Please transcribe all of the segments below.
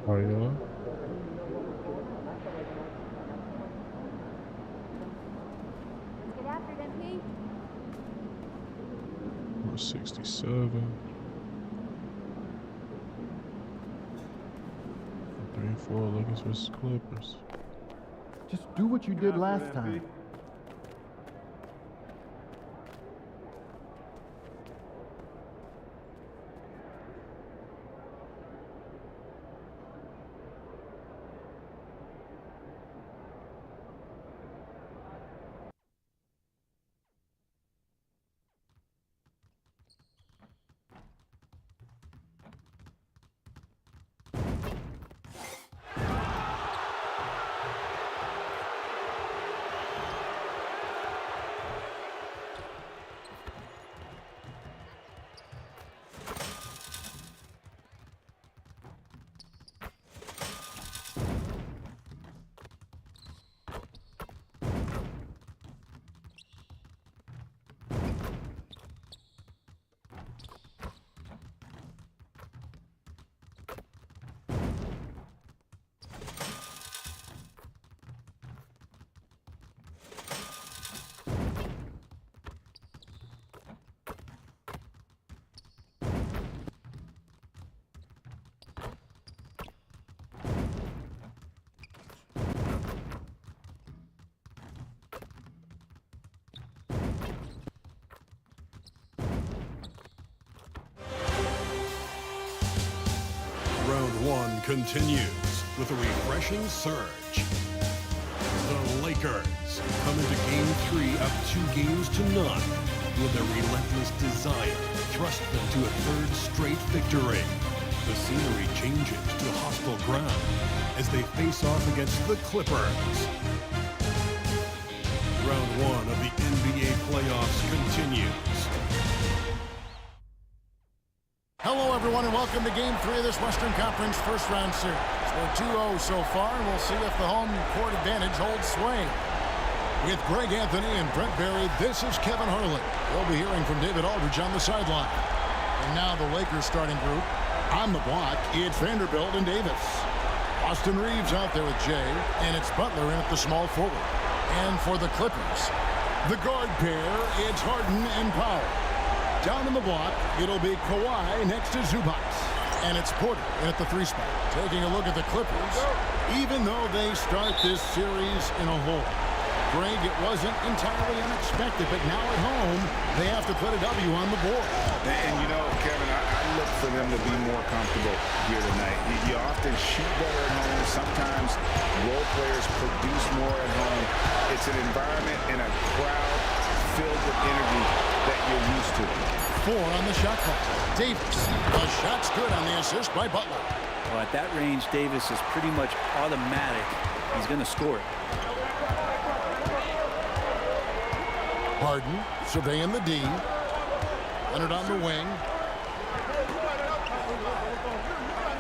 Oh yeah. Get after them, Pete. 67. 3-4 Lakers versus Clippers. Just do what you did last time. Round one continues with a refreshing surge. The Lakers come into Game 3 up 2-0 with their relentless desire thrust them to a third straight victory. The scenery changes to hostile ground as they face off against the Clippers. Round one of the NBA playoffs continues. Hello, everyone, and welcome to Game 3 of this Western Conference first-round series. We're 2-0 so far, and we'll see if the home court advantage holds sway. With Greg Anthony and Brent Barry, this is Kevin Harlan. We'll be hearing from David Aldridge on the sideline. And now the Lakers starting group. On the block, it's Vanderbilt and Davis. Austin Reeves out there with Jay, and it's Butler in at the small forward. And for the Clippers, the guard pair, it's Harden and Powell. Down in the block, it'll be Kawhi next to Zubac. And it's Porter in at the 3 spot. Taking a look at the Clippers, even though they start this series in a hole. Greg, it wasn't entirely unexpected, but now at home, they have to put a W on the board. And you know, Kevin, I look for them to be more comfortable here tonight. You often shoot better at home. Sometimes role players produce more at home. It's an environment and a crowd filled with energy that you're used to. 4 on the shot clock. Davis. The shot's good on the assist by Butler. Well, at that range, Davis is pretty much automatic. He's going to score it. Harden surveying the D. Leonard on the wing.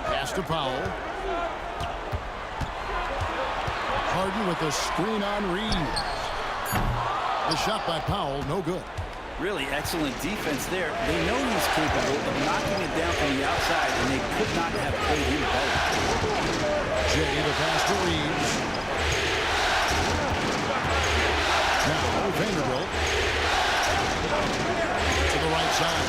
Pass to Powell. Harden with a screen on Reeves. The shot by Powell, no good. Really excellent defense there. They know he's capable of knocking it down from the outside, and they could not have played him better. Jay, the pass to Reeves. Now Vanderbilt to the right side.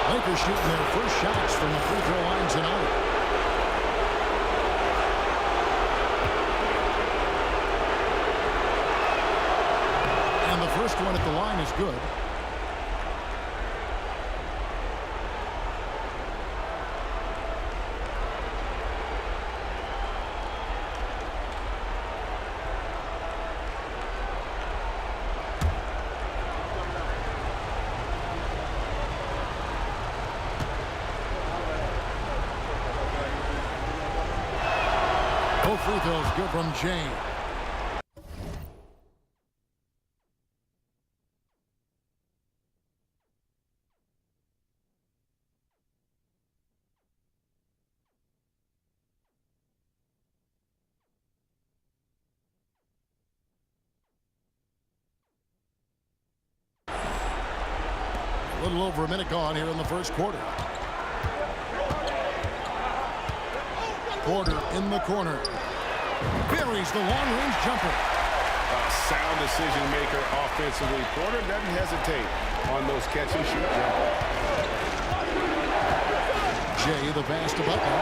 Lakers shooting their first shots from the free throw line tonight. And the first one at the line is good. Both free throws good from James. little over a minute gone here in the first quarter. Porter in the corner. Buries the long-range jumper. A sound decision maker offensively. Porter doesn't hesitate on those catch-and-shoot jumpers. Jay, the pass to Butler.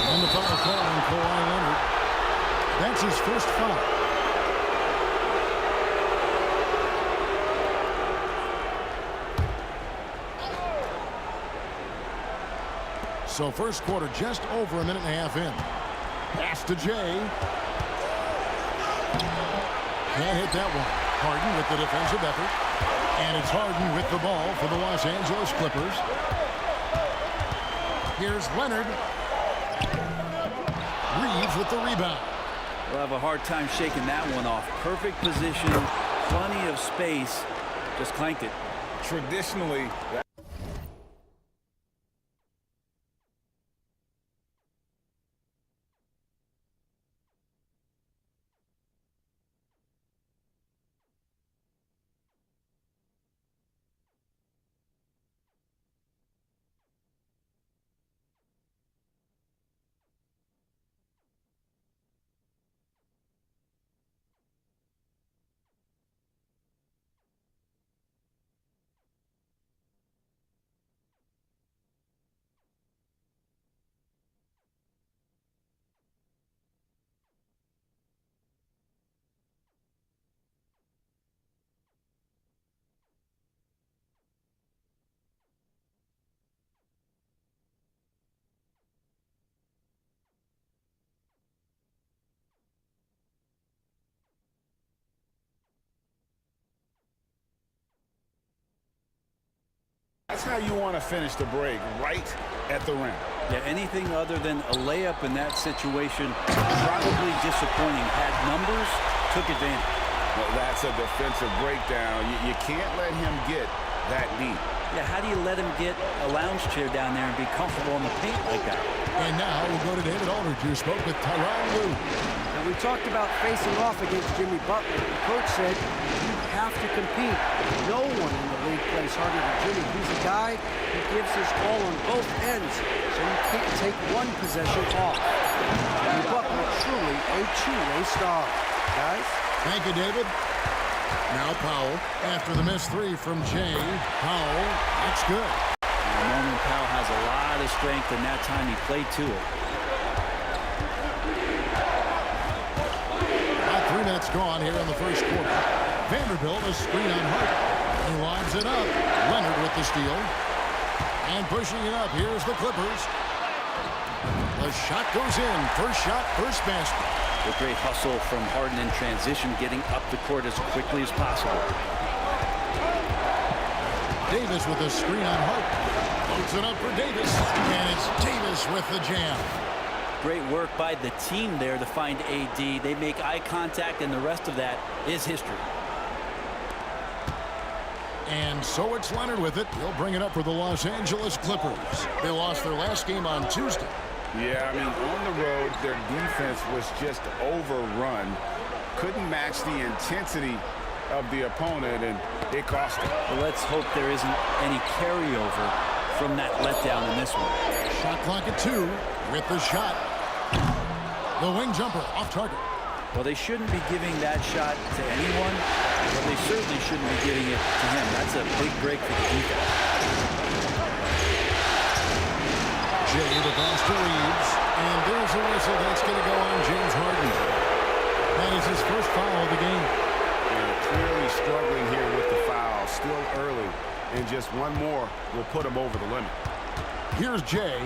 And the foul call on Kawhi Leonard. That's his first foul. So first quarter just over a minute and a half in. Pass to Jay. Can't hit that one. Harden with the defensive effort. And it's Harden with the ball for the Los Angeles Clippers. Here's Leonard. Reeves with the rebound. We'll have a hard time shaking that one off. Perfect position, plenty of space. Just clanked it. Traditionally, that's how you want to finish the break, right at the rim. Yeah, anything other than a layup in that situation, probably disappointing. Had numbers, took advantage. Well, that's a defensive breakdown. You can't let him get that deep. Yeah, how do you let him get a lounge chair down there and be comfortable in the paint like that? And now we'll go to David Aldridge, who spoke with Tyronn Lue. Now, we talked about facing off against Jimmy Butler. The coach said you have to compete. No one in the league plays harder than Jimmy. He's a guy who gives his all on both ends, so you can't take one possession off. Jimmy Butler, truly a two-way star. Guys? Thank you, David. Now Powell, after the missed three from Jay. Powell, that's good. Norman Powell has a lot of strength, and that time he played to it. About 3 minutes gone here in the first quarter. Vanderbilt a screen on Hart. He lobs it up. Leonard with the steal. And pushing it up, here's the Clippers. The shot goes in. First shot, first basket. A great hustle from Harden in transition, getting up the court as quickly as possible. Davis with a screen on Hart. Puts it up for Davis. And it's Davis with the jam. Great work by the team there to find AD. They make eye contact, and the rest of that is history. And so it's Leonard with it. He'll bring it up for the Los Angeles Clippers. They lost their last game on Tuesday. Yeah, I mean, on the road, their defense was just overrun. Couldn't match the intensity of the opponent, and it cost them. Well, let's hope there isn't any carryover from that letdown in this one. Shot clock at 2 with the shot. The wing jumper off target. Well, they shouldn't be giving that shot to anyone, but they certainly shouldn't be giving it to him. That's a big break for the defense. Jay, the pass to Reeves. And there's a whistle that's going to go on James Harden. That is his first foul of the game. Yeah, clearly struggling here with the foul. Still early. And just one more will put him over the limit. Here's Jay.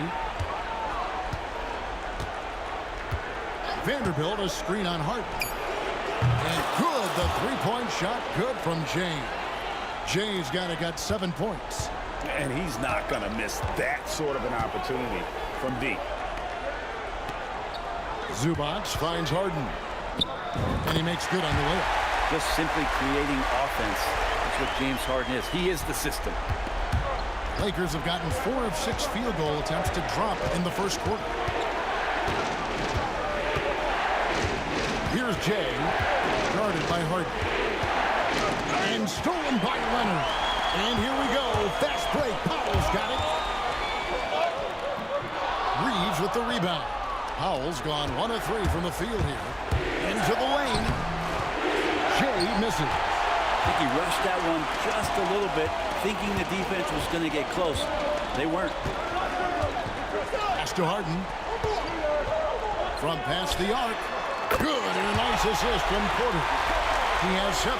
Vanderbilt a screen on Hart. And good, the three-point shot, good from Jay. Jay's got 7 points. And he's not going to miss that sort of an opportunity from deep. Zubac finds Harden. And he makes good on the layup. Just simply creating offense. That's what James Harden is. He is the system. Lakers have gotten 4 of 6 field goal attempts to drop in the first quarter. Here's Jay, guarded by Harden. And stolen by Leonard. And here we go. Fast break. Powell's got it. Reeves with the rebound. Powell's gone 1 of 3 from the field here. Into the lane. Jay misses. I think he rushed that one just a little bit, thinking the defense was going to get close. They weren't. Pass to Harden. From past the arc. Good, and a nice assist from Porter. He has 7.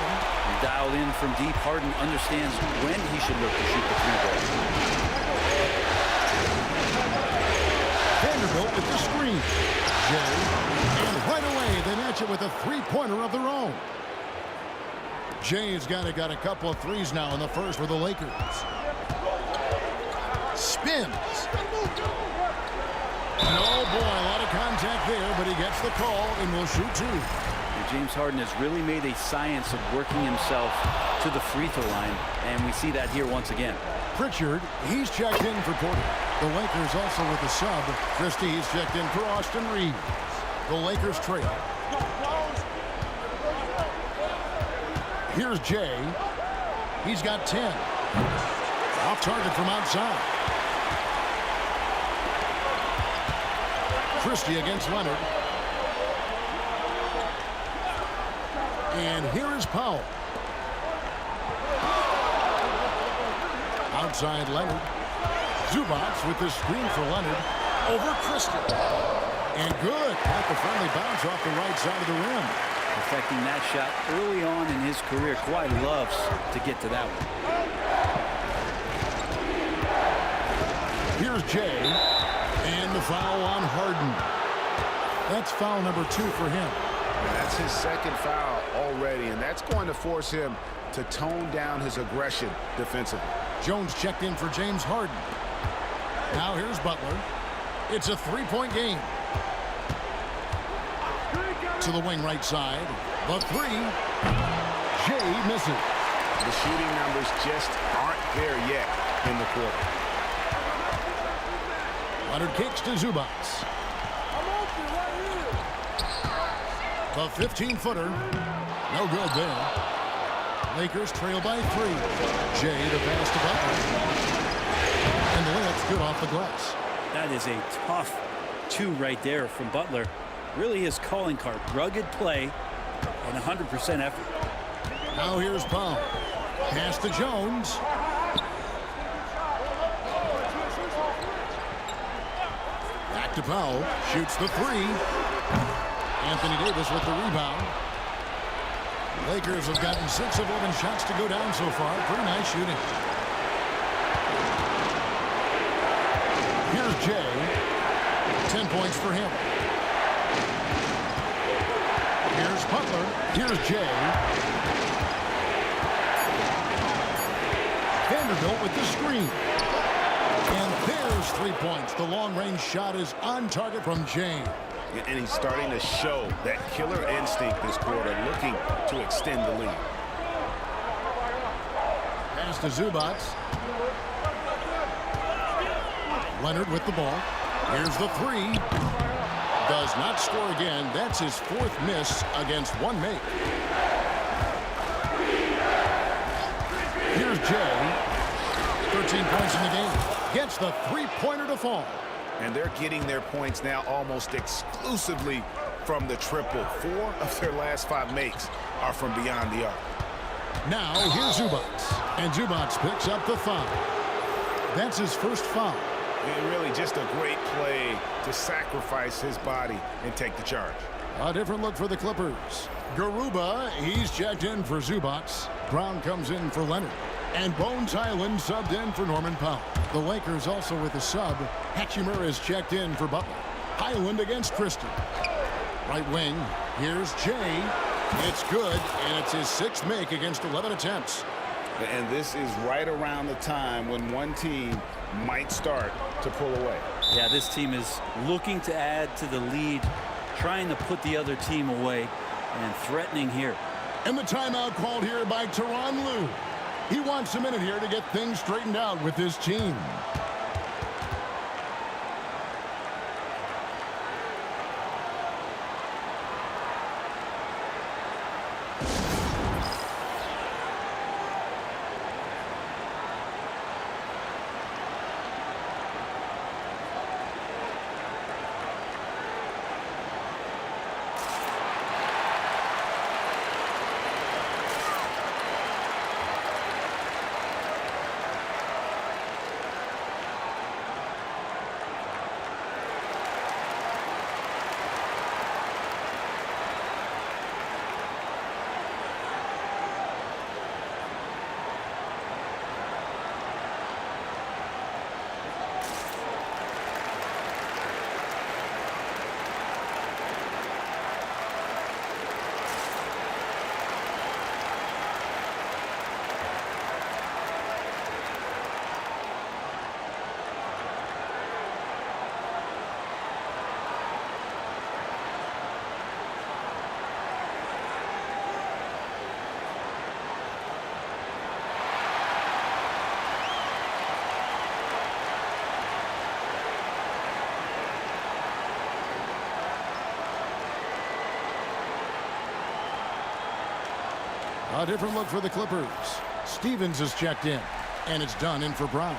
Dialed in from deep. Harden understands when he should look to shoot the 3-ball. Vanderbilt with the screen. Jay. And right away, they match it with a 3-pointer of their own. Jay's got a couple of threes now in the first for the Lakers. Spins. And oh boy, a lot of contact there, but he gets the call and will shoot 2. James Harden has really made a science of working himself to the free throw line, and we see that here once again. Pritchard, he's checked in for Porter. The Lakers also with the sub. Christie's checked in for Austin Reeves. The Lakers trail. Here's Jay. He's got 10. Off target from outside. Christie against Leonard. And here is Powell. Outside Leonard. Zubats with the screen for Leonard. Over Christie. And good. Got the friendly bounce off the right side of the rim. Perfecting that shot early on in his career. Kawhi loves to get to that one. Here's Jay. And the foul on Harden. That's foul number 2 for him. And that's his second foul already, and that's going to force him to tone down his aggression defensively. Jones checked in for James Harden. Now here's Butler. It's a 3-point game. To the wing right side. The 3. Jay misses. The shooting numbers just aren't there yet in the quarter. Leonard kicks to Zubats. The 15-footer. No good there. Lakers trail by 3. Jay the pass to Butler. And the layup's good off the glass. That is a tough 2 right there from Butler. Really his calling card. Rugged play and 100% effort. Now here's Powell. Pass to Jones. Back to Powell. Shoots the 3. Anthony Davis with the rebound. Lakers have gotten 6 of 11 shots to go down so far. Pretty nice shooting. Here's Jay. 10 points for him. Here's Butler. Here's Jay. Vanderbilt with the screen. And there's 3 points. The long-range shot is on target from Jay. And he's starting to show that killer instinct this quarter, looking to extend the lead. Pass to Zubats. Leonard with the ball. Here's the 3. Does not score again. That's his 4th miss against 1 make. Here's Jay. 13 points in the game. Gets the 3-pointer to fall. And they're getting their points now almost exclusively from the triple. 4 of their last 5 makes are from beyond the arc. Now here's Zubats. And Zubats picks up the foul. That's his first foul. And really just a great play to sacrifice his body and take the charge. A different look for the Clippers. Garuba, he's checked in for Zubats. Brown comes in for Leonard. And Bones Highland subbed in for Norman Powell. The Lakers also with a sub. Hachimura is checked in for Butler. Highland against Christie. Right wing, here's Jay. It's good, and it's his 6th make against 11 attempts. And this is right around the time when one team might start to pull away. Yeah, this team is looking to add to the lead, trying to put the other team away, and threatening here. And the timeout called here by Tyronn Lue. He wants a minute here to get things straightened out with his team. A different look for the Clippers. Stevens is checked in, and it's done in for Brown.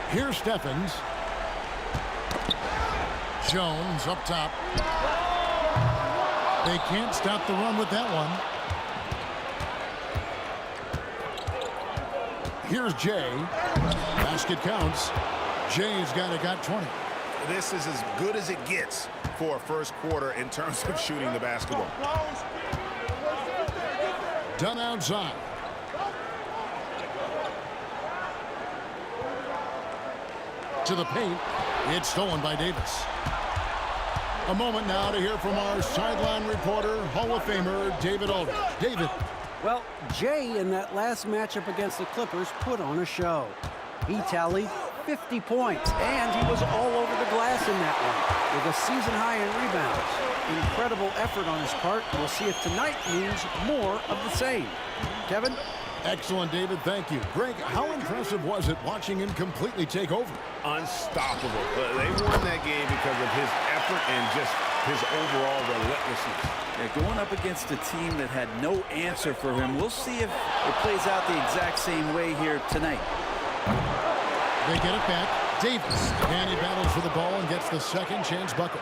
Here's Stephens. Jones up top. They can't stop the run with that one. Here's Jay. Basket counts. Jay's got 20. This is as good as it gets for a first quarter in terms of shooting the basketball. Done outside. To the paint. It's stolen by Davis. A moment now to hear from our sideline reporter, Hall of Famer David Aldridge. David. Well, Jay in that last matchup against the Clippers put on a show. He tallied 50 points, and he was all over the glass in that one with a season high in rebounds. Incredible effort on his part. We'll see if tonight means more of the same. Kevin? Excellent, David. Thank you. Greg, how impressive was it watching him completely take over? Unstoppable. They won that game because of his effort and just his overall relentlessness. Yeah, going up against a team that had no answer for him. We'll see if it plays out the exact same way here tonight. They get it back. Davis. And he battles for the ball and gets the second chance bucket.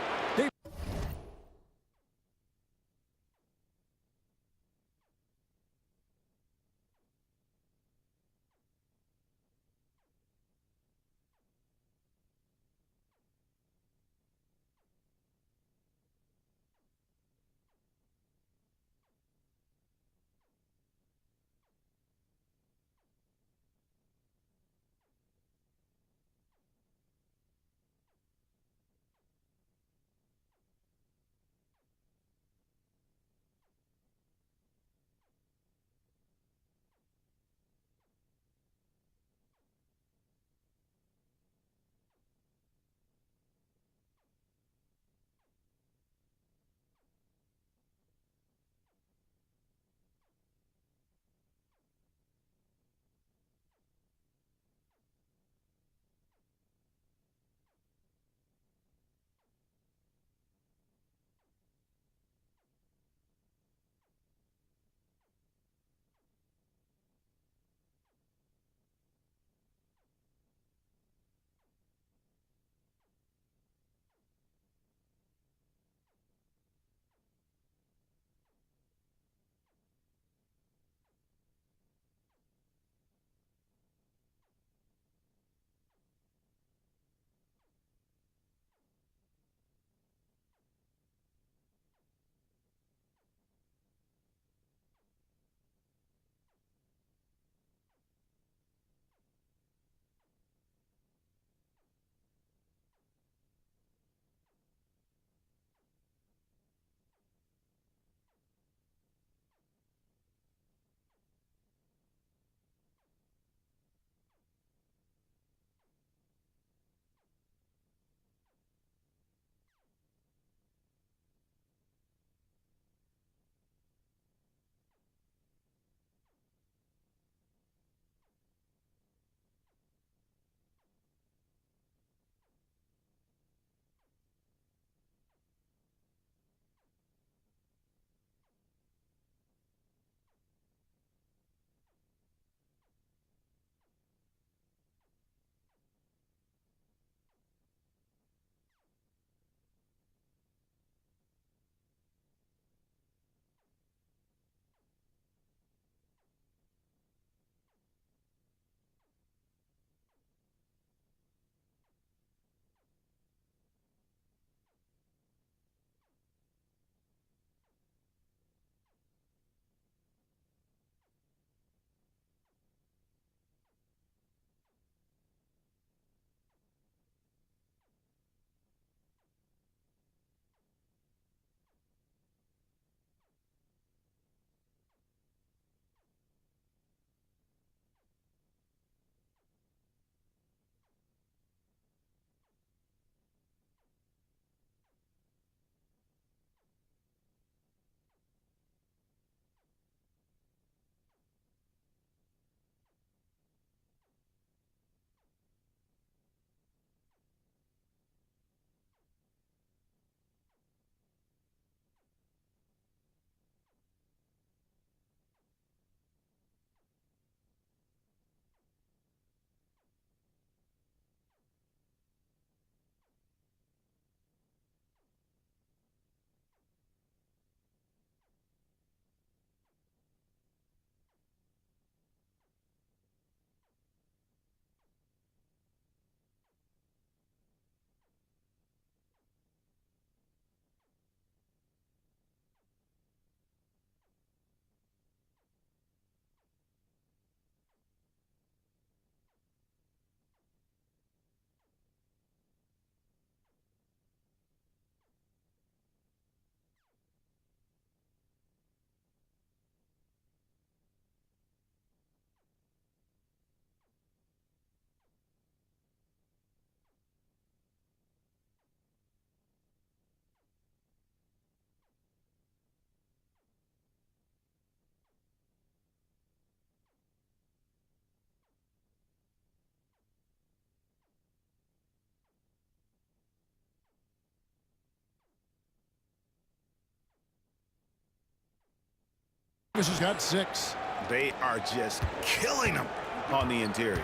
This has got 6. They are just killing them on the interior.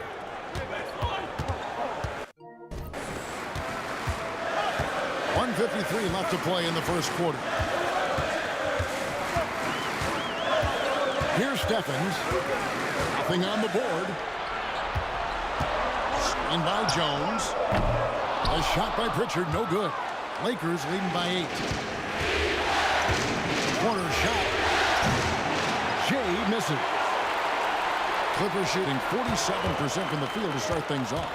.153 left to play in the first quarter. Here's Stephens. Nothing on the board. Screen by Jones. A shot by Pritchard, no good. Lakers leading by 8. Corner shot. Jay misses. Clippers shooting 47% from the field to start things off.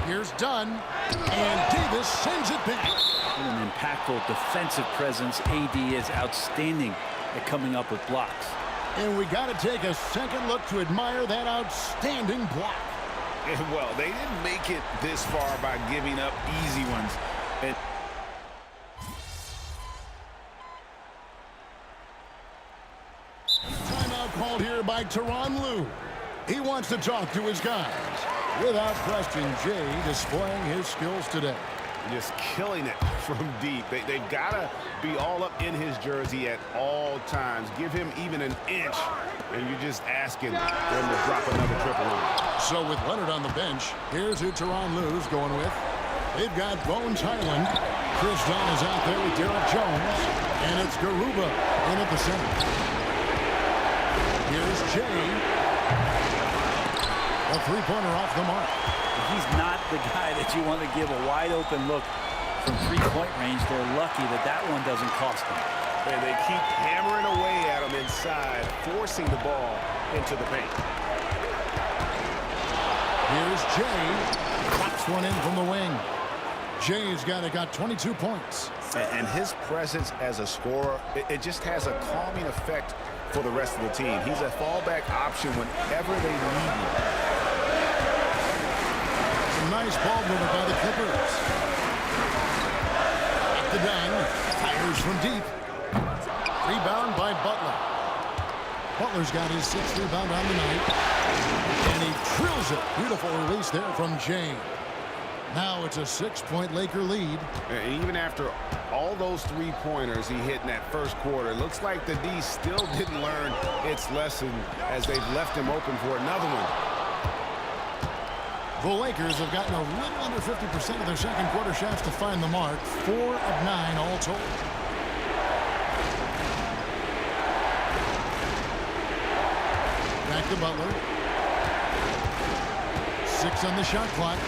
Here's Dunn, and Davis sends it back. What an impactful defensive presence. AD is outstanding at coming up with blocks. And we got to take a second look to admire that outstanding block. Well, they didn't make it this far by giving up easy ones. And timeout called here by Tyronn Lue. He wants to talk to his guys. Without question, Jay displaying his skills today. just killing it from deep. They've got to be all up in his jersey at all times. Give him even an inch, and you're just asking them to drop another triple on him. So with Leonard on the bench, here's who Tyronn Lue's going with. They've got Bones Highland. Chris Dunn is out there with Derek Jones. And it's Garuba in at the center. Here's Jay. A three-pointer off the mark. He's not the guy that you want to give a wide-open look from three-point range. They're lucky that that one doesn't cost them. And they keep hammering away at him inside, forcing the ball into the paint. Here's Jay. Pops one in from the wing. Jay's got 22 points. And his presence as a scorer, it just has a calming effect for the rest of the team. He's a fallback option whenever they need him. Nice ball movement by the Clippers. At the dime, fires from deep. Rebound by Butler. Butler's got his 6th rebound on the night. And he drills it. Beautiful release there from Jay. Now it's a 6-point Laker lead. And even after all those three-pointers he hit in that first quarter, it looks like the D still didn't learn its lesson as they've left him open for another one. The Lakers have gotten a little under 50% of their second quarter shots to find the mark. 4 of 9 all told. Back to Butler. 6 on the shot clock.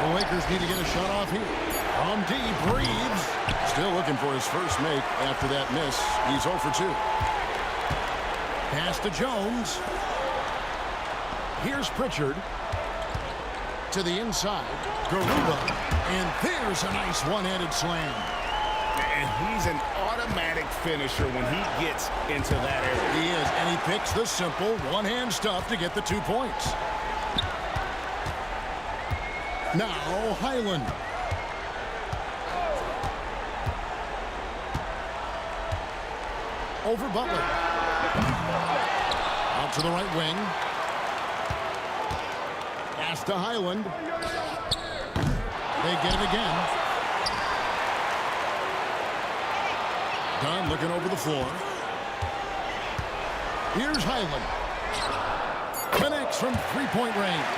The Lakers need to get a shot off here. From deep, Reeves. Still looking for his first make after that miss. He's 0 for 2. Pass to Jones. Here's Pritchard. To the inside. Garuba. And there's a nice one-handed slam. And he's an automatic finisher when he gets into that area. He is, and he picks the simple one-hand stuff to get the 2 points. Now Highland. Over Butler. Out to the right wing. Pass to Highland. They get it again. Dunn looking over the floor. Here's Highland. Connects from three-point range.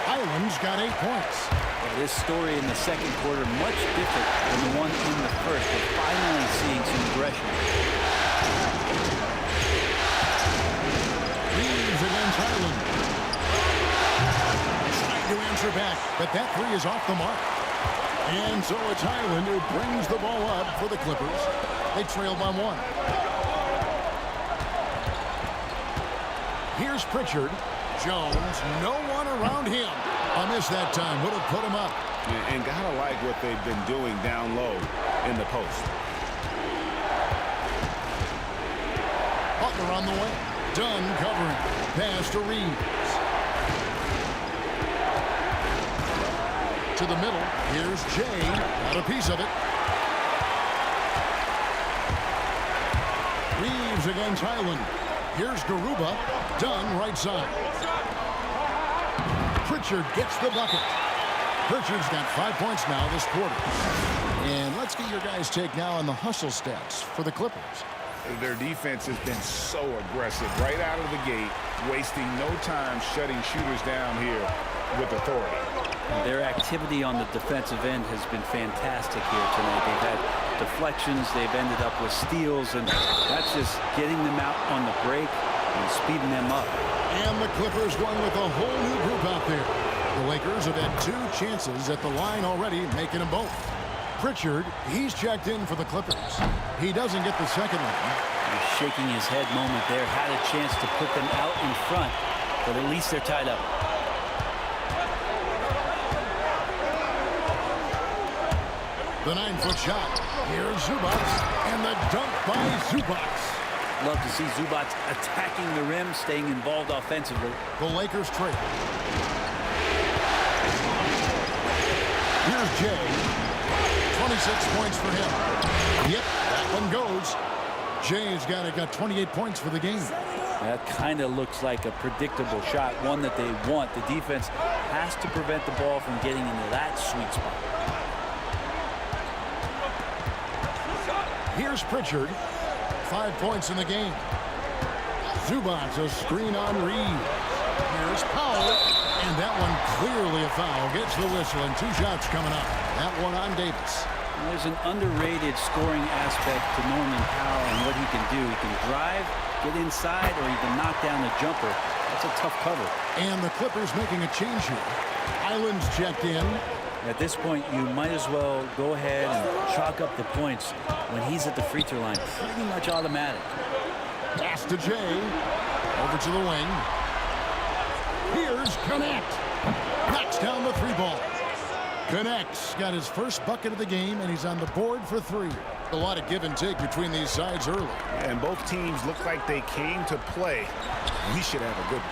Highland's got 8 points. Yeah, this story in the second quarter much different than the one in the first. We're finally seeing some aggression. Reeves against Highland. Trying to answer back, but that three is off the mark. And so it's Highland who brings the ball up for the Clippers. They trail by 1. Here's Pritchard. Jones, no one around him. A miss that time would have put him up. And gotta like what they've been doing down low in the post. Butler on the way. Dunn covering. Pass to Reeves. To the middle. Here's Jay. Got a piece of it. Reeves against Highland. Here's Garuba. Dunn right side. Pritchard gets the bucket. Pritchard's got 5 points now this quarter. And let's get your guys' take now on the hustle stats for the Clippers. Their defense has been so aggressive right out of the gate, wasting no time shutting shooters down here with authority. Their activity on the defensive end has been fantastic here tonight. They've had deflections, they've ended up with steals, and that's just getting them out on the break and speeding them up. And the Clippers going with a whole new group out there. The Lakers have had 2 chances at the line already, making them both. Pritchard, he's checked in for the Clippers. He doesn't get the second one. He's shaking his head moment there. Had a chance to put them out in front, but at least they're tied up. The 9-foot shot. Here's Zubac, and the dunk by Zubac. Love to see Zubac attacking the rim, staying involved offensively. The Lakers trail. Here's Jay. 26 points for him. Yep, that one goes. Jay's got 28 points for the game. That kind of looks like a predictable shot, one that they want. The defense has to prevent the ball from getting into that sweet spot. Here's Pritchard. 5 points in the game. Zubac, a screen on Reed. Here's Powell, and that one clearly a foul. Gets the whistle, and 2 shots coming up. That one on Davis. There's an underrated scoring aspect to Norman Powell and what he can do. He can drive, get inside, or he can knock down the jumper. That's a tough cover. And the Clippers making a change here. Island's checked in. At this point, you might as well go ahead and chalk up the points when he's at the free throw line. Pretty much automatic. Pass to Jay. Over to the wing. Here's Connect. Knocks down the 3-ball. Connects. Got his first bucket of the game, and he's on the board for 3. A lot of give and take between these sides early. And both teams look like they came to play. We should have a good one.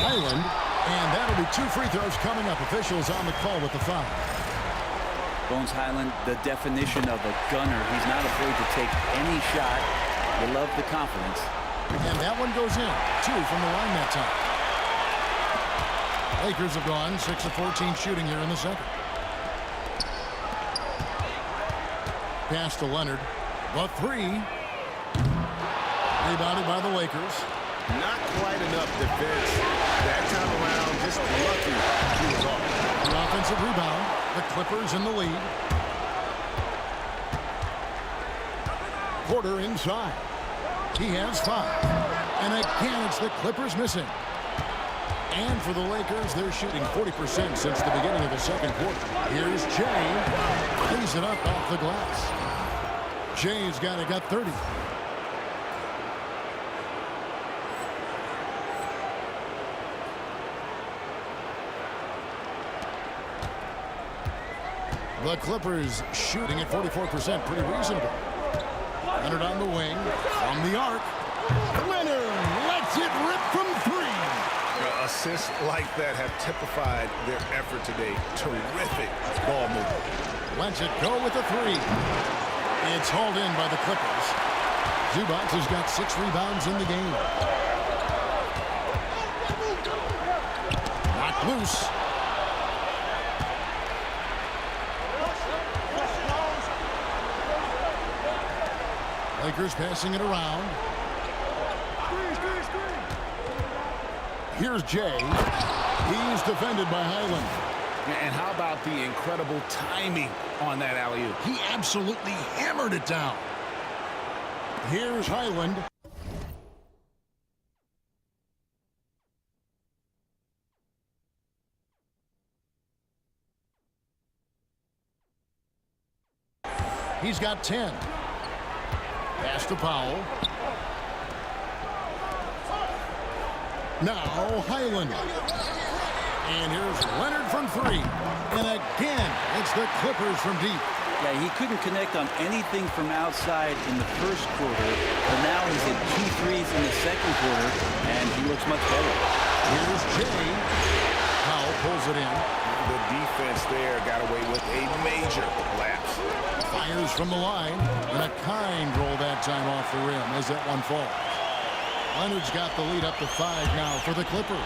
Highland. And that'll be 2 free throws coming up. Officials on the call with the foul. Bones Highland, the definition of a gunner. He's not afraid to take any shot. You love the confidence. And that one goes in. 2 from the line that time. Lakers have gone 6 of 14 shooting here in the second. Pass to Leonard. The 3. Rebounded by the Lakers. Not quite enough defense. That time around, just lucky he was off. The offensive rebound. The Clippers in the lead. Porter inside. He has 5. And again, it's the Clippers missing. And for the Lakers, they're shooting 40% since the beginning of the second quarter. Here's Jay. Lays it up off the glass. Jay's got 30. The Clippers shooting at 44%, pretty reasonable. Leonard on the wing, from the arc. Leonard lets it rip from 3. Assists like that have typified their effort today. Terrific ball movement. Lets it go with the 3. It's hauled in by the Clippers. Zubac has got 6 rebounds in the game. Knocked loose. Lakers passing it around. Here's Jay. He's defended by Highland. And how about the incredible timing on that alley-oop? He absolutely hammered it down. Here's Highland. He's got 10. Pass to Powell. Now Highland. And here's Leonard from 3. And again, it's the Clippers from deep. Yeah, he couldn't connect on anything from outside in the first quarter, but now he's hit 2 threes in the second quarter, and he looks much better. Here's Jay. Powell pulls it in. The defense there got away with a major lapse. Fires from the line, and a kind roll that time off the rim as that one falls. Leonard's got the lead up to 5 now for the Clippers.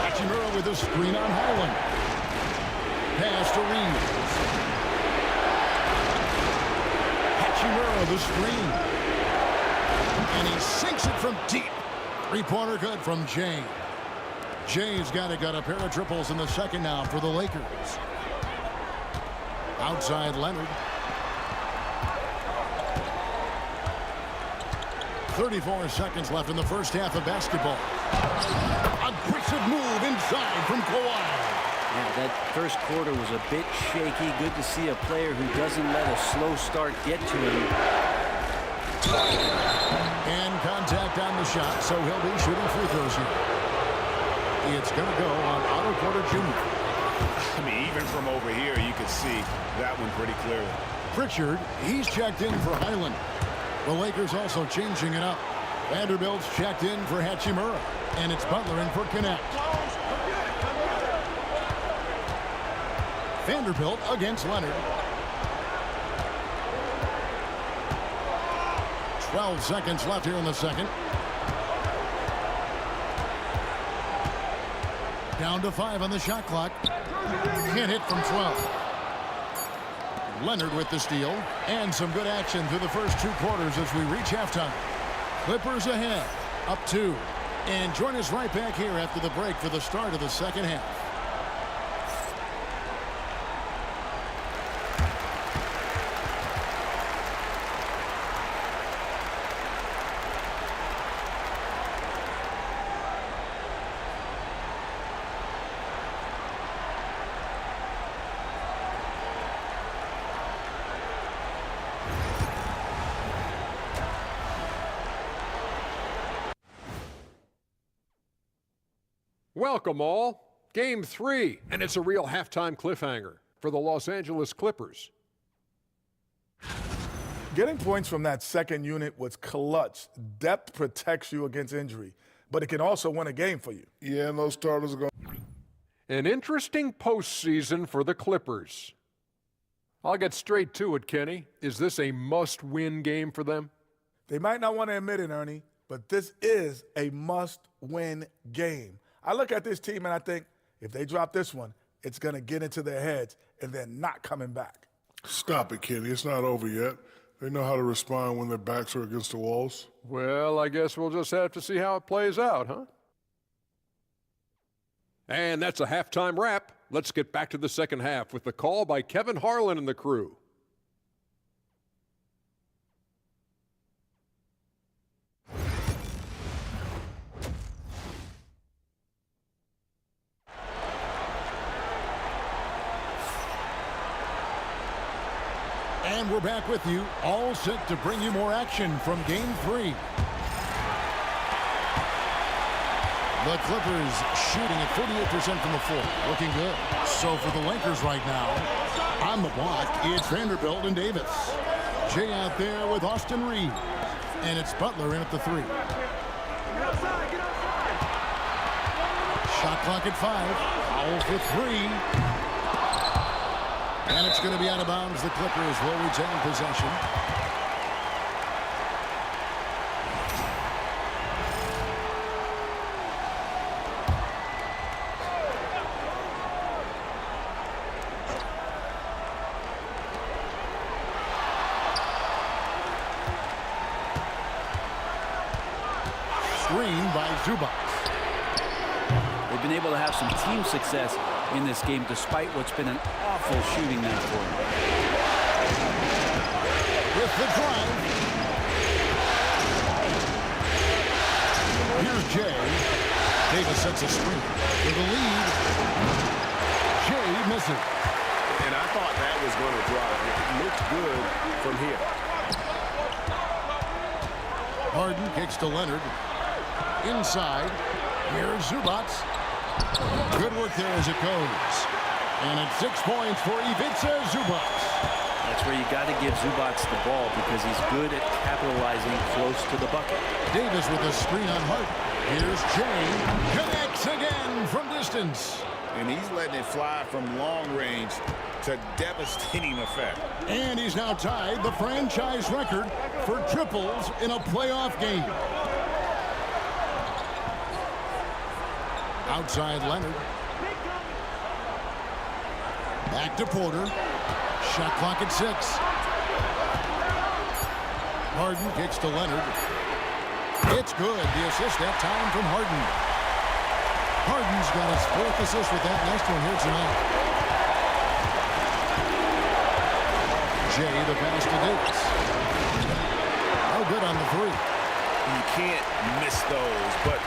Hachimura with a screen on Highland. Pass to Reed. the screen. And he sinks it from deep. Three-pointer good from Jay. Jay's got a pair of triples in the second now for the Lakers. Outside Leonard. 34 seconds left in the first half of basketball. Aggressive move inside from Kawhi. Yeah, that first quarter was a bit shaky. Good to see a player who doesn't let a slow start get to him. And contact on the shot, so he'll be shooting free throws here. It's going to go on Otto Porter Jr. I mean, even from over here, you can see that one pretty clearly. Pritchard, he's checked in for Highland. The Lakers also changing it up. Vanderbilt's checked in for Hachimura. And it's Butler in for Connect. Vanderbilt against Leonard. 12 seconds left here in the second. Down to 5 on the shot clock. Can't hit from 12. Leonard with the steal. And some good action through the first 2 quarters as we reach halftime. Clippers ahead, up 2. And join us right back here after the break for the start of the second half. Welcome all. Game 3, and it's a real halftime cliffhanger for the Los Angeles Clippers. Getting points from that second unit was clutch. Depth protects you against injury, but it can also win a game for you. Yeah, and those starters are going. An interesting postseason for the Clippers. I'll get straight to it, Kenny. Is this a must-win game for them? They might not want to admit it, Ernie, but this is a must-win game. I look at this team and I think if they drop this one, it's going to get into their heads and they're not coming back. Stop it, Kenny. It's not over yet. They know how to respond when their backs are against the walls. Well, I guess we'll just have to see how it plays out, huh? And that's a halftime wrap. Let's get back to the second half with the call by Kevin Harlan and the crew. And we're back with you, all set to bring you more action from Game 3. The Clippers shooting at 48% from the floor. Looking good. So for the Lakers right now, on the block, it's Vanderbilt and Davis. Jay out there with Austin Reed. And it's Butler in at the 3. Shot clock at 5. Foul for 3. And it's going to be out of bounds. The Clippers will retain possession. Screen by Zubac. They've been able to have some team success in this game despite what's been an awful shooting night for them. With the drive. Here's Jay. Davis sets a screen for the lead. Jay misses. And I thought that was going to drop. It looked good from here. Harden kicks to Leonard. Inside. Here's Zubac. Good work there as it goes. And it's 6 points for Ivica Zubac. That's where you got to give Zubac the ball because he's good at capitalizing close to the bucket. Davis with a screen on Harden. Here's Jay. Connects again from distance. And he's letting it fly from long range to devastating effect. And he's now tied the franchise record for triples in a playoff game. Outside Leonard. Back to Porter. Shot clock at 6. Harden kicks to Leonard. It's good. The assist that time from Harden. Harden's got his 4th assist with that last one here tonight. Jay, the pass to Davis. No good on the 3. You can't miss those, but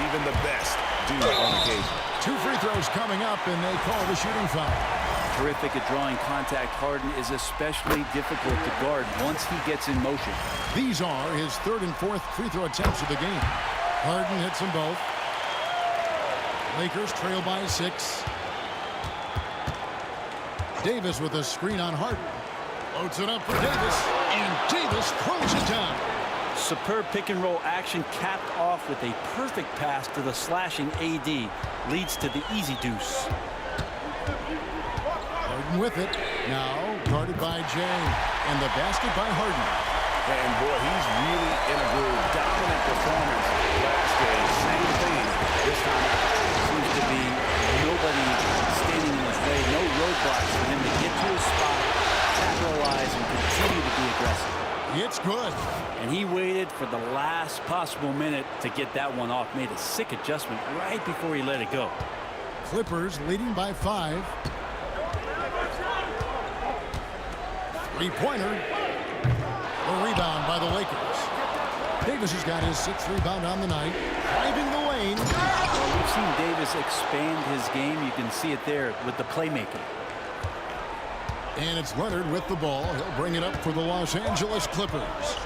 even the best do on occasion. 2 free throws coming up, and they call the shooting foul. Terrific at drawing contact. Harden is especially difficult to guard once he gets in motion. These are his 3rd and 4th free throw attempts of the game. Harden hits them both. Lakers trail by 6. Davis with a screen on Harden. Loads it up for Davis, and Davis throws it down. Superb pick-and-roll action capped off with a perfect pass to the slashing AD. Leads to the easy deuce. Harden with it. Now guarded by Jay. And the basket by Harden. And boy, he's really in a groove. Dominant performance last game. Same thing this time. Seems to be nobody standing in his way. No roadblocks for him to get to his spot, capitalize, and continue to be aggressive. It's good. And he waited for the last possible minute to get that one off. Made a sick adjustment right before he let it go. Clippers leading by 5. 3-pointer. A rebound by the Lakers. Davis has got his 6th rebound on the night. Driving the lane. Well, we've seen Davis expand his game. You can see it there with the playmaking. And it's Leonard with the ball. He'll bring it up for the Los Angeles Clippers.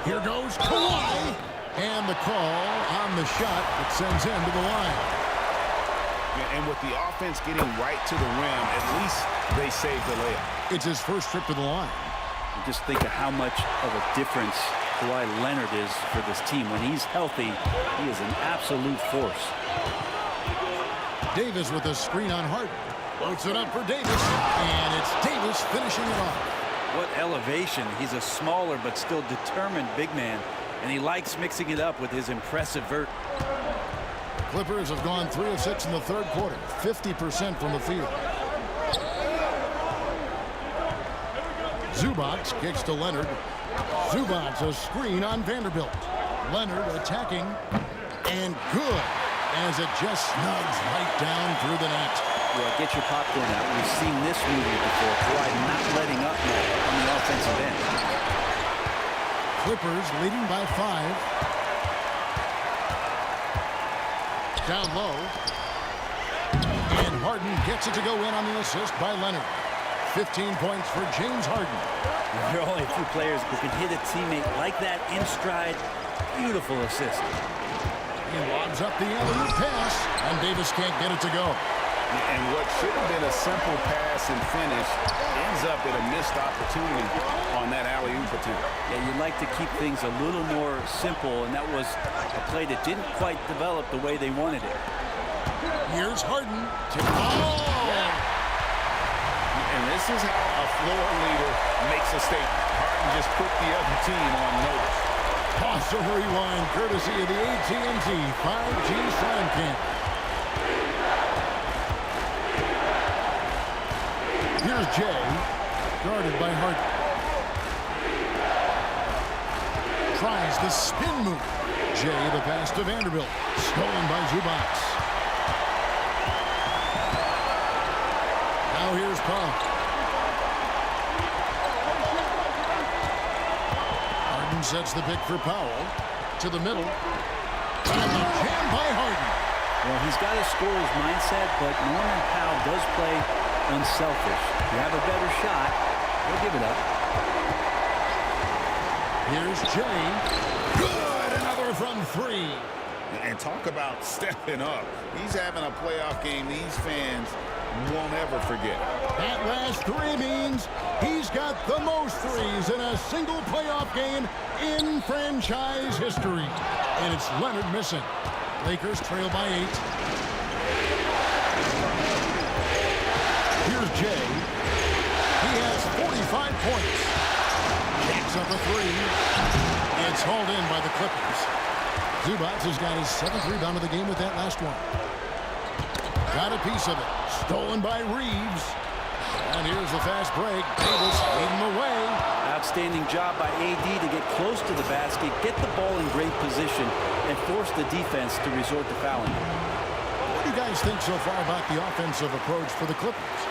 Here goes Kawhi. And the call on the shot that sends him to the line. And with the offense getting right to the rim, at least they saved the layup. It's his first trip to the line. You just think of how much of a difference Kawhi Leonard is for this team. When he's healthy, he is an absolute force. Davis with a screen on Harden. Loads it up for Davis. And it's Davis finishing it off. What elevation. He's a smaller but still determined big man. And he likes mixing it up with his impressive vert. Clippers have gone 3 of 6 in the 3rd quarter. 50% from the field. Zubac kicks to Leonard. Zubac a screen on Vanderbilt. Leonard attacking. And good. As it just snugs right down through the net. Well, get your popcorn out. We've seen this movie before. Kawhi not letting up now on the offensive end. Clippers leading by 5. Down low. And Harden gets it to go in on the assist by Leonard. 15 points for James Harden. There are only a few players who can hit a teammate like that in stride. Beautiful assist. He lobs up the alley-oop pass, and Davis can't get it to go. And what should have been a simple pass and finish ends up at a missed opportunity on that alley-oop attempt. Yeah, you'd like to keep things a little more simple, and that was a play that didn't quite develop the way they wanted it. Here's Harden. And this is how a floor leader makes a statement. Harden just put the other team on notice. Toss over rewind, courtesy of the AT&T 5G Slam Camp. Here's Jay, guarded by Harden. Tries the spin move. Jay, the pass to Vanderbilt. Stolen by Zubac. Now here's Pump. Harden sets the pick for Powell. To the middle. And the jam by Harden. Well, he's got a scorer's mindset, but Norman Powell does play unselfish. If you have a better shot, he'll give it up. Here's Jay. Good! Another from 3. And talk about stepping up. He's having a playoff game these fans won't ever forget. That last 3 means he's got the most threes in a single playoff game in franchise history. And it's Leonard missing. Lakers trail by 8. Here's Jay. He has 45 points. Jacks up a 3. It's hauled in by the Clippers. Zubac has got his 7th rebound of the game with that last one. Got a piece of it. Stolen by Reeves. And here's the fast break. Davis leading the way. Outstanding job by AD to get close to the basket, get the ball in great position, and force the defense to resort to fouling. What do you guys think so far about the offensive approach for the Clippers?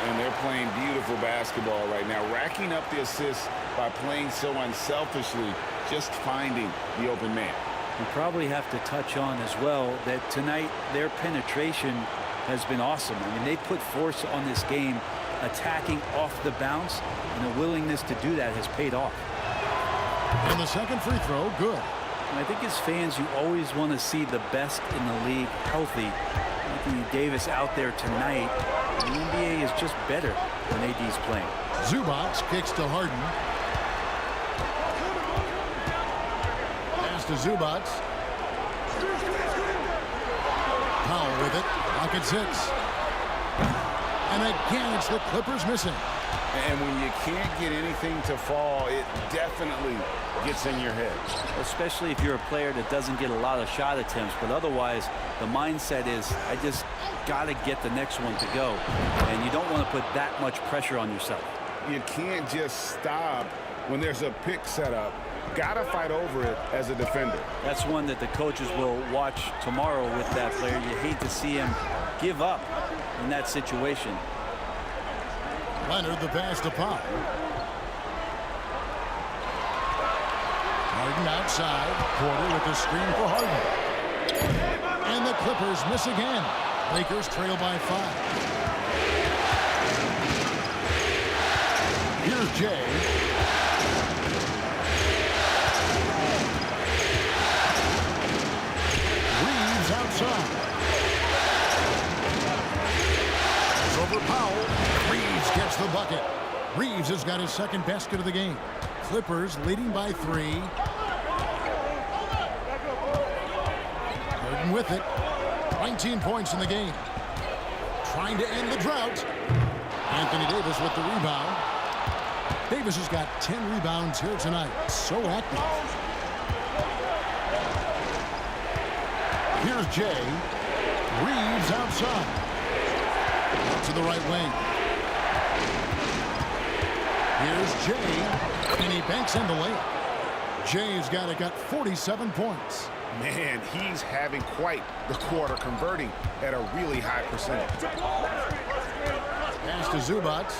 And they're playing beautiful basketball right now, racking up the assists by playing so unselfishly, just finding the open man. We probably have to touch on as well that tonight their penetration has been awesome. I mean, they put force on this game, attacking off the bounce, and the willingness to do that has paid off. And the second free throw, good. And I think as fans, you always want to see the best in the league healthy. Anthony Davis out there tonight. The NBA is just better when AD's playing. Zubac kicks to Harden. Pass to Zubac. Powell with it. Rockets hits. And again, it's the Clippers missing. And when you can't get anything to fall, it definitely gets in your head. Especially if you're a player that doesn't get a lot of shot attempts. But otherwise, the mindset is, I just got to get the next one to go. And you don't want to put that much pressure on yourself. You can't just stop when there's a pick set up. Got to fight over it as a defender. That's one that the coaches will watch tomorrow with that player. You hate to see him give up in that situation. Leonard the pass to Powell. Harden outside. Porter with the screen for Harden. And the Clippers miss again. Lakers trail by 5. Here's Jay. Reeves outside. It's over Powell. Reeves gets the bucket. Reeves has got his second basket of the game. Clippers leading by 3. Harden with it. 19 points in the game. Trying to end the drought. Anthony Davis with the rebound. Davis has got 10 rebounds here tonight. So active. Here's Jay. Reeves outside. Out to the right wing. Here's Jay. And he banks in the layup. Jay's got 47 points. Man, he's having quite the quarter, converting at a really high percentage. Pass to Zubac.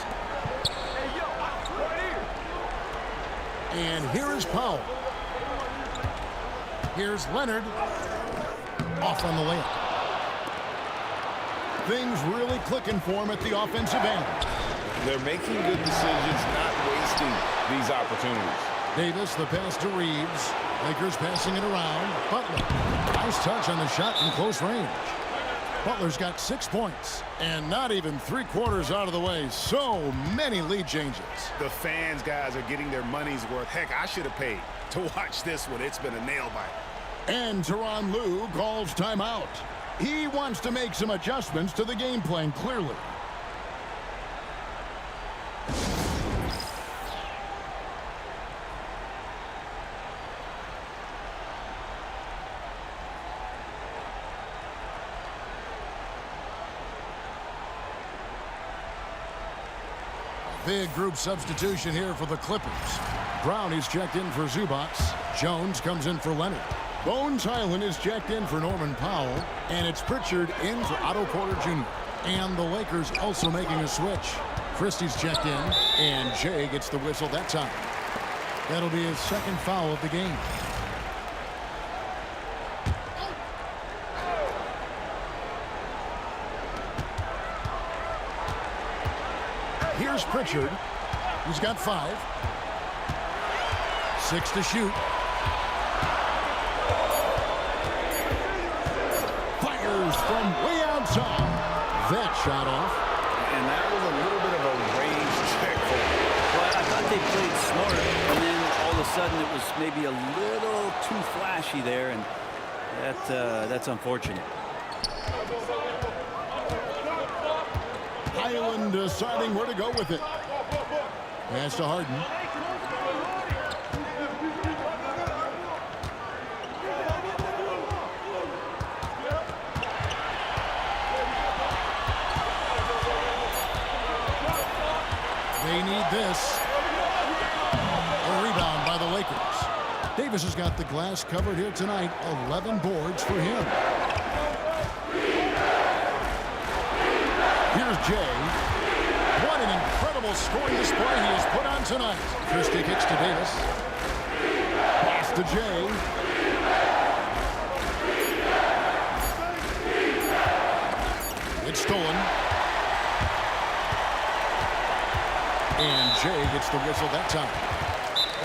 And here is Powell. Here's Leonard. Off on the layup. Things really clicking for him at the offensive end. They're making good decisions, not wasting these opportunities. Davis, the pass to Reeves. Lakers passing it around. Butler. Nice touch on the shot from close range. Butler's got 6 points. And not even 3/4 out of the way. So many lead changes. The fans, guys, are getting their money's worth. Heck, I should have paid to watch this one. It's been a nail biter. And Tyronn Lue calls timeout. He wants to make some adjustments to the game plan, clearly. Big group substitution here for the Clippers. Brown is checked in for Zubac. Jones comes in for Leonard. Bones Highland is checked in for Norman Powell. And it's Pritchard in for Otto Porter Jr. And the Lakers also making a switch. Christie's checked in, and Jay gets the whistle that time. That'll be his second foul of the game. Here's Pritchard. He's got 5. 6 to shoot. Fires from way outside. That shot off. And that was a little bit of a range check for him. Well, I thought they played smart, and then all of a sudden it was maybe a little too flashy there, and that's unfortunate. Highland deciding where to go with it. Pass to Harden. need this. A rebound by the Lakers. Davis has got the glass covered here tonight. 11 boards for him. Here's Jay. What an incredible scoring display he has put on tonight. Christie kicks to Davis. Pass to Jay. It's stolen. And Jay gets the whistle that time.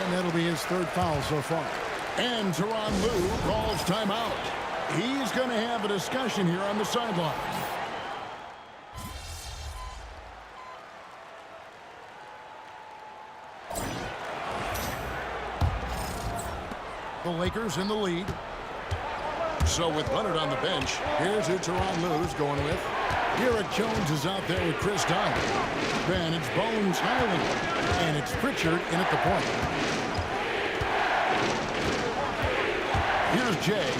And that'll be his third foul so far. And Tyronn Lue calls timeout. He's going to have a discussion here on the sideline. The Lakers in the lead. So with Leonard on the bench, here's who Tyronn Lue's going with. Garrett Jones is out there with Chris Dunn. Then it's Bones Highland. And it's Pritchard in at the point. Here's Jay.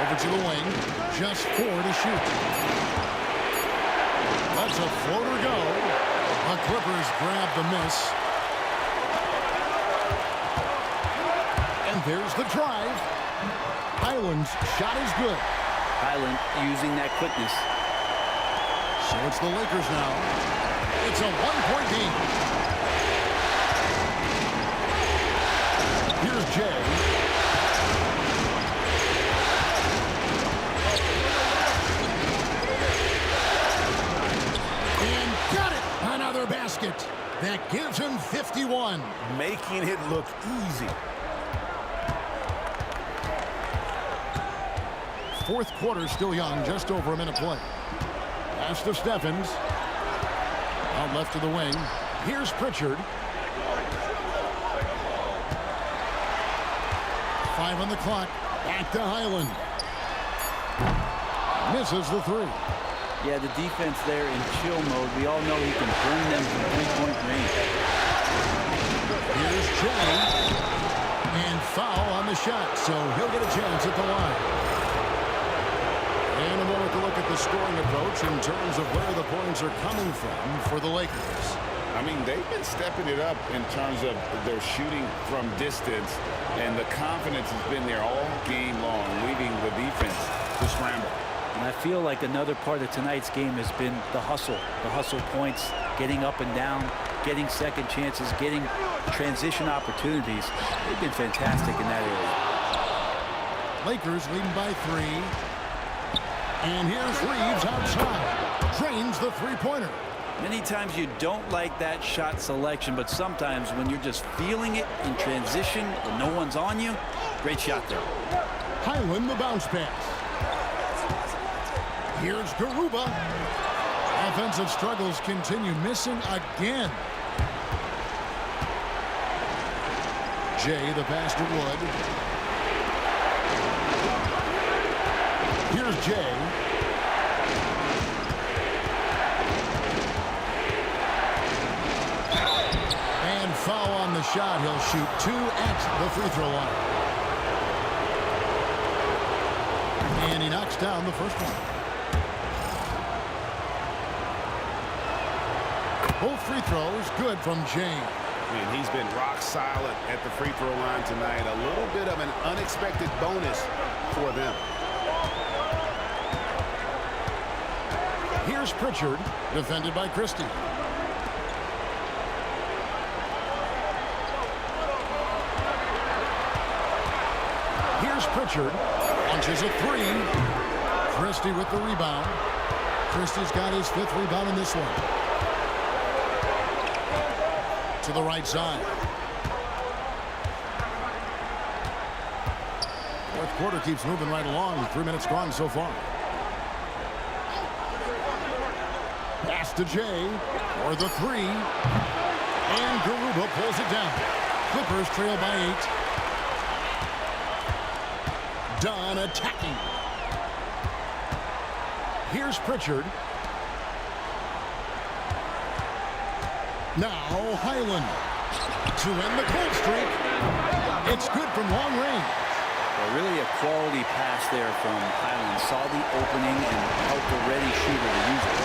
Over to the wing. Just 4 to shoot. That's a floater go. The Clippers grab the miss. And there's the drive. Highland's shot is good. Highland using that quickness. So it's the Lakers now. It's a one-point game. Here's Jay. And got it. Another basket. That gives him 51. Making it look easy. Fourth quarter still young, just over a minute play. Pass to Steffens. Out left to the wing. Here's Pritchard. 5 on the clock. Back to Highland. Misses the 3. Yeah, the defense there in chill mode. We all know he can burn them from three-point range. Here's Jay. And foul on the shot, so he'll get a chance at the line. And a moment to look at the scoring approach in terms of where the points are coming from for the Lakers. I mean, they've been stepping it up in terms of their shooting from distance, and the confidence has been there all game long, leaving the defense to scramble. And I feel like another part of tonight's game has been the hustle points, getting up and down, getting second chances, getting transition opportunities. They've been fantastic in that area. Lakers leading by 3. And here's Reeves outside. Drains the three-pointer. Many times you don't like that shot selection, but sometimes when you're just feeling it in transition when no one's on you, great shot there. Highland the bounce pass. Here's Garuba. Offensive struggles continue, missing again. Jay the pass to Wood. Here's Jay. And foul on the shot. He'll shoot 2 at the free throw line. And he knocks down the first one. Both free throws good from Jay. And he's been rock solid at the free throw line tonight. A little bit of an unexpected bonus for them. Here's Pritchard, defended by Christie. Here's Pritchard, launches a 3. Christie with the rebound. Christie's got his 5th rebound in this one. To the right side. Fourth quarter keeps moving right along. 3 minutes gone so far. Pass to Jay for the 3. And Garuba pulls it down. Clippers trail by 8. Dunn attacking. Here's Pritchard. Now Highland to end the cold streak. It's good from long range. Well, really a quality pass there from Highland. Saw the opening and helped a ready shooter to use it.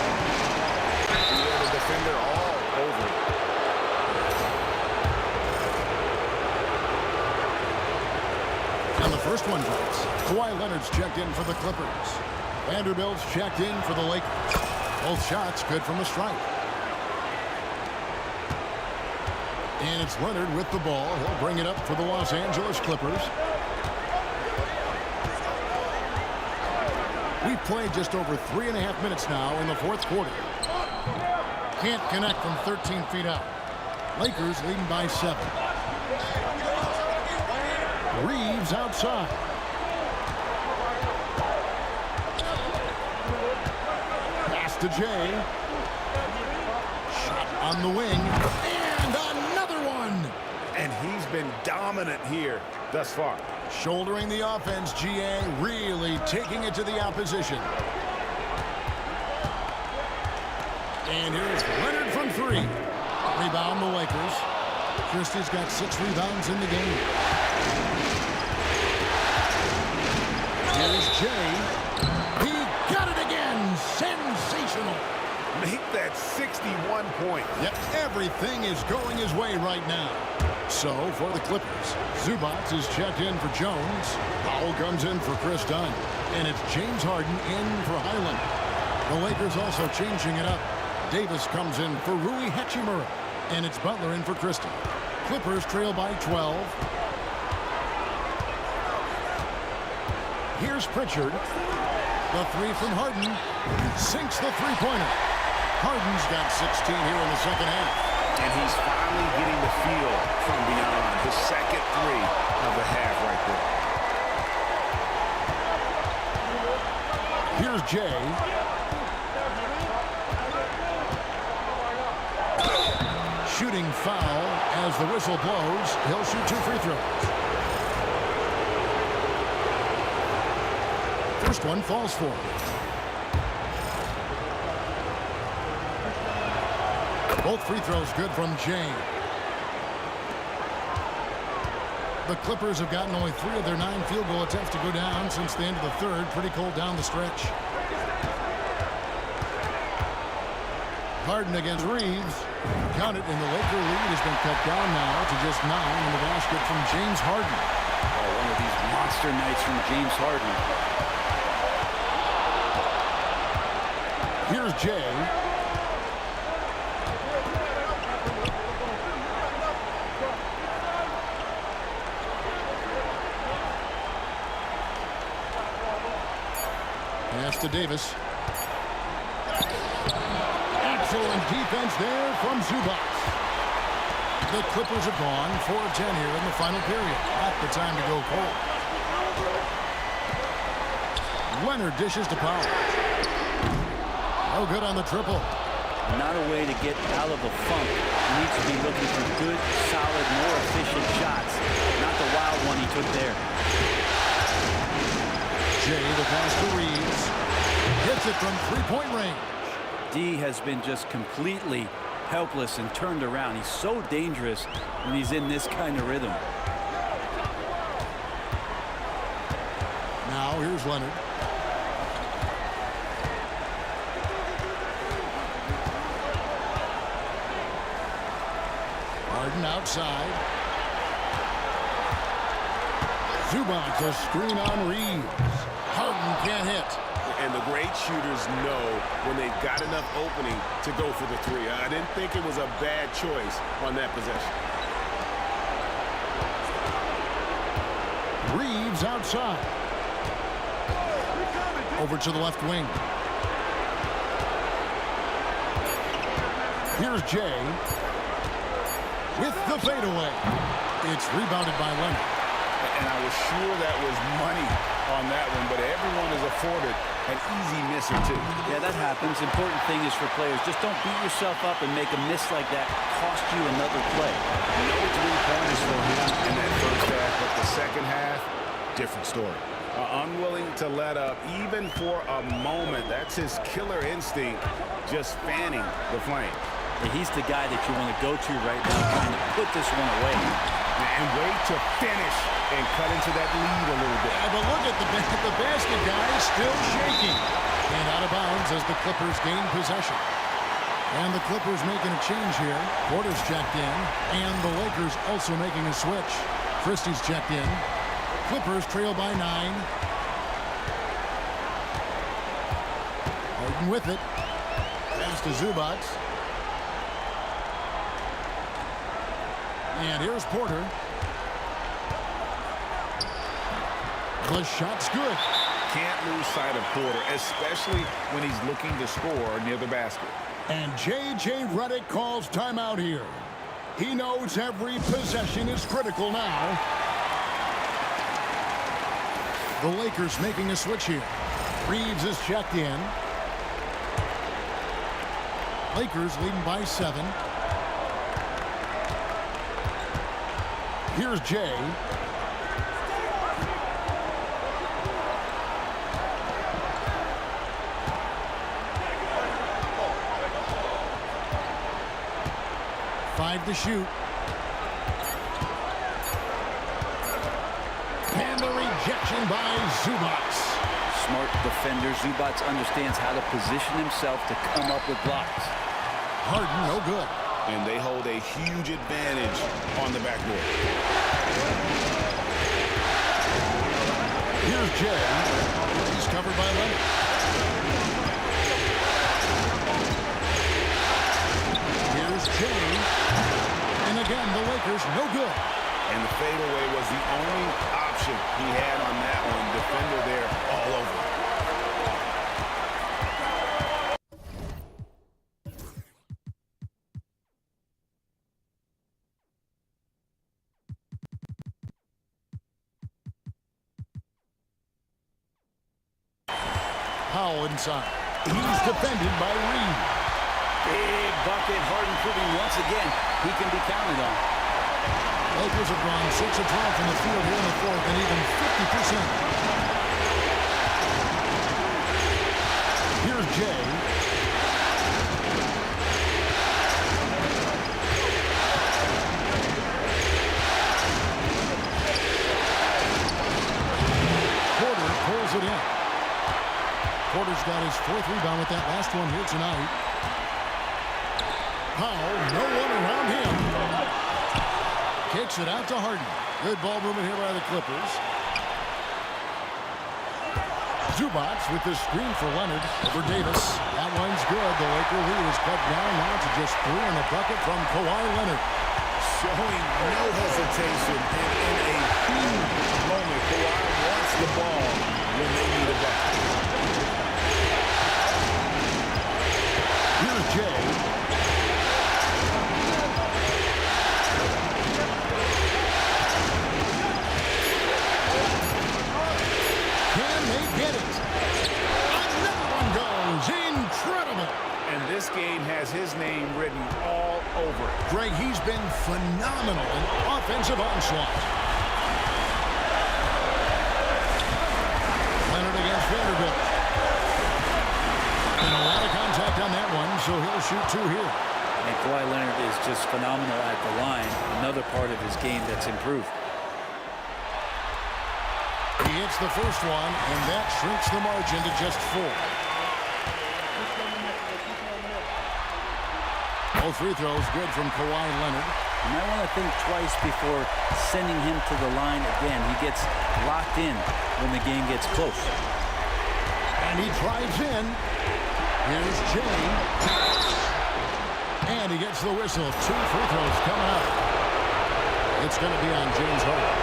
The defender all over it. First one drops. Kawhi Leonard's checked in for the Clippers. Vanderbilt's checked in for the Lakers. Both shots good from the stripe. And it's Leonard with the ball. He'll bring it up for the Los Angeles Clippers. We've played just over 3.5 minutes now in the fourth quarter. Can't connect from 13 feet out. Lakers leading by 7. Reeves outside. Pass to Jay. Shot on the wing. And another one. And he's been dominant here thus far. Shouldering the offense, GA really taking it to the opposition. And here's Leonard from 3. Rebound the Lakers. Christie's got 6 rebounds in the game. Here's Jay. He got it again. Sensational. Make that 61 point. Yep, everything is going his way right now. So, for the Clippers, Zubac is checked in for Jones. Powell comes in for Chris Dunn. And it's James Harden in for Highland. The Lakers also changing it up. Davis comes in for Rui Hachimura. And it's Butler in for Christie. Clippers trail by 12. Here's Pritchard. The 3 from Harden. Sinks the three-pointer. Harden's got 16 here in the second half. And he's finally getting the feel from beyond. The second 3 of the half right there. Here's Jay. Shooting foul as the whistle blows. He'll shoot 2 free throws. First one falls for him. Both free throws good from Jay. The Clippers have gotten only 3 of their 9 field goal attempts to go down since the end of the third. Pretty cold down the stretch. Harden against Reeves. Count it, and the Laker lead has been cut down now to just 9 in the basket from James Harden. Oh, one of these monster nights from James Harden. Here's Jay. Pass to Davis. Excellent defense there from Zubac. The Clippers have gone 4 of 10 here in the final period. Not the time to go cold. Leonard dishes to Powell. No good on the triple. Not a way to get out of the funk. He needs to be looking for good, solid, more efficient shots. Not the wild one he took there. Jay, the pass to Reeves. Hits it from 3-point range. D has been just completely helpless and turned around. He's so dangerous when he's in this kind of rhythm. Now here's Leonard. Harden outside. Zubac, a screen on Reeves. Harden can't hit. And the great shooters know when they've got enough opening to go for the 3. I didn't think it was a bad choice on that possession. Reeves outside. Over to the left wing. Here's Jay. With the fadeaway. It's rebounded by Leonard. And I was sure that was money on that one, but everyone is afforded an easy misser too. Yeah, that happens. Important thing is for players, just don't beat yourself up and make a miss like that cost you another play. No 3-pointers for him in that first half, but the second half, different story. Unwilling to let up even for a moment. That's his killer instinct, just fanning the flame. And he's the guy that you want to go to right now, trying to put this one away. And wait to finish and cut into that lead a little bit. But look at the basket guy still shaking. And out of bounds as the Clippers gain possession. And the Clippers making a change here. Porter's checked in. And the Lakers also making a switch. Christie's checked in. Clippers trail by 9. Harden with it. Pass to Zubac. And here's Porter. The shot's good. Can't lose sight of Porter, especially when he's looking to score near the basket. And J.J. Redick calls timeout here. He knows every possession is critical now. The Lakers making a switch here. Reeves is checked in. Lakers leading by 7. Here's Jay. Five to shoot. And the rejection by Zubac. Smart defender. Zubac understands how to position himself to come up with blocks. Harden, no good. And they hold a huge advantage on the backboard. Here's Jay. He's covered by Leonard. Here's Jay. And again, the Lakers, no good. And the fadeaway was the only option he had on that one. Defender there all over. Powell inside. He's defended by Reed. Big bucket. Harden proving once again he can be counted on. Lakers have gone 6 of 12 from the field here in the fourth and even 50%. Here's Jay. Porter pulls it in. Porter's got his 4th rebound with that last one here tonight. Powell, no one around him. Kicks it out to Harden. Good ball movement here by the Clippers. Zubac with the screen for Leonard over Davis. That one's good. The Laker lead is cut down now to just 3 in the bucket from Kawhi Leonard. Showing no hesitation and in a huge moment. Kawhi wants the ball when they need a bucket. Here's Jay. Can they get it? Another one goes. Incredible. And this game has his name written all over it. Greg, he's been phenomenal in offensive onslaught. Leonard against Vanderbilt. And a lot of contact on that one, so he'll shoot 2 here. And Kawhi Leonard is just phenomenal at the line. Another part of his game that's improved. He hits the first one, and that shrinks the margin to just 4. All free throws good from Kawhi Leonard. You might want to think twice before sending him to the line again. He gets locked in when the game gets close. And he drives in. Here's Jay. And he gets the whistle. 2 free throws coming up. It's going to be on James Harden.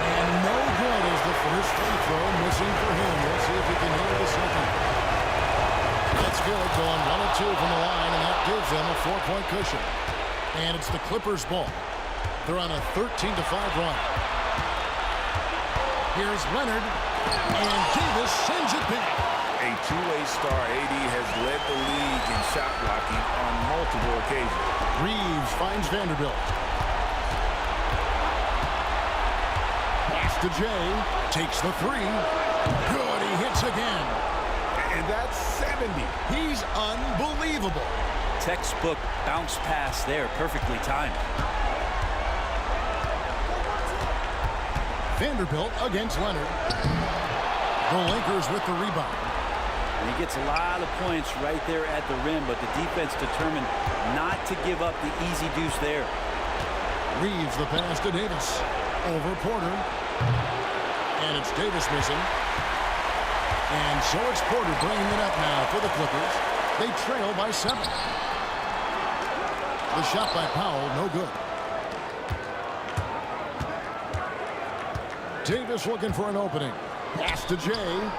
And no good is the first free throw missing for him. We'll see if he can hit the second. That's good. Going 1 of 2 from the line, and that gives them a 4-point cushion. And it's the Clippers' ball. They're on a 13-5 run. Here's Leonard. And Davis sends it back. A two-way star, AD has led the league in shot blocking on multiple occasions. Reeves finds Vanderbilt. Pass to Jay. Takes the 3. Good, he hits again. And that's 70. He's unbelievable. Textbook bounce pass there, perfectly timed. Vanderbilt against Leonard. The Lakers with the rebound. And he gets a lot of points right there at the rim, but the defense determined not to give up the easy deuce there. Reeves the pass to Davis. Over Porter. And it's Davis missing. And so it's Porter bringing it up now for the Clippers. They trail by 7. The shot by Powell, no good. Davis looking for an opening. Pass to Jay.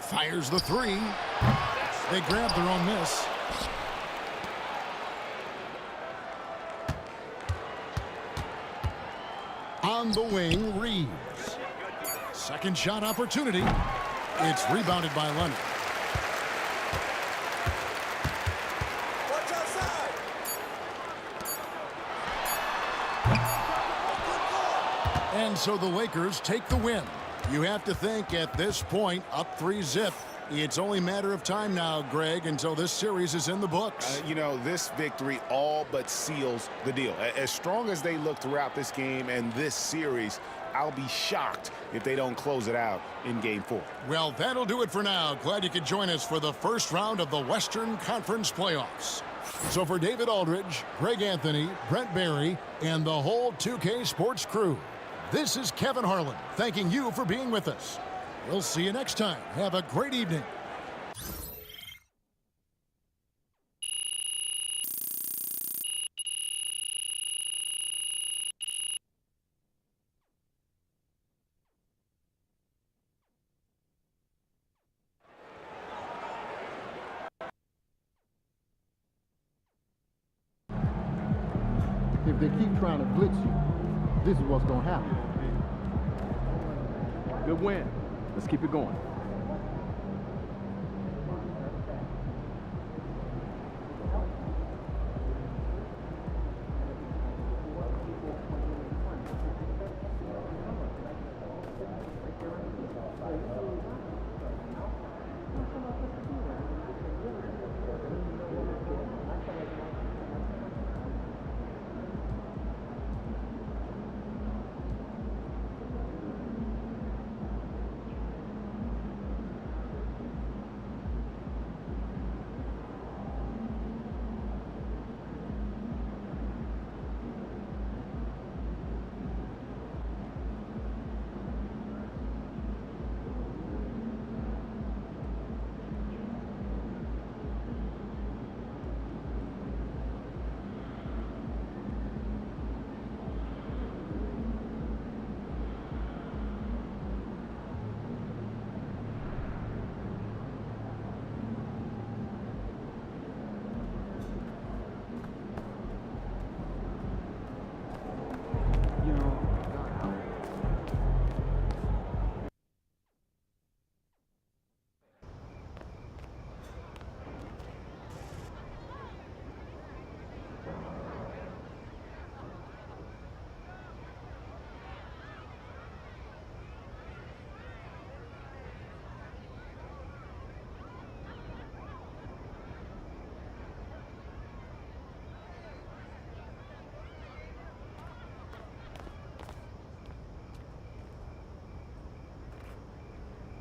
Fires the 3. They grab their own miss. On the wing, Reeves. Second shot opportunity. It's rebounded by Leonard. Watch outside. And so the Lakers take the win. You have to think at this point, up 3-zip. It's only a matter of time now, Greg, until this series is in the books. You know, this victory all but seals the deal. As strong as they look throughout this game and this series, I'll be shocked if they don't close it out in Game 4. Well, that'll do it for now. Glad you could join us for the first round of the Western Conference playoffs. So for David Aldridge, Greg Anthony, Brent Barry, and the whole 2K Sports crew, this is Kevin Harlan thanking you for being with us. We'll see you next time. Have a great evening. If they keep trying to blitz you, this is what's going to happen. Good win. Let's keep it going.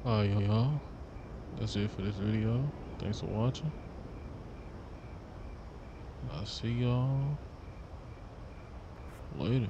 Alright, y'all. That's it for this video. Thanks for watching. I'll see y'all later.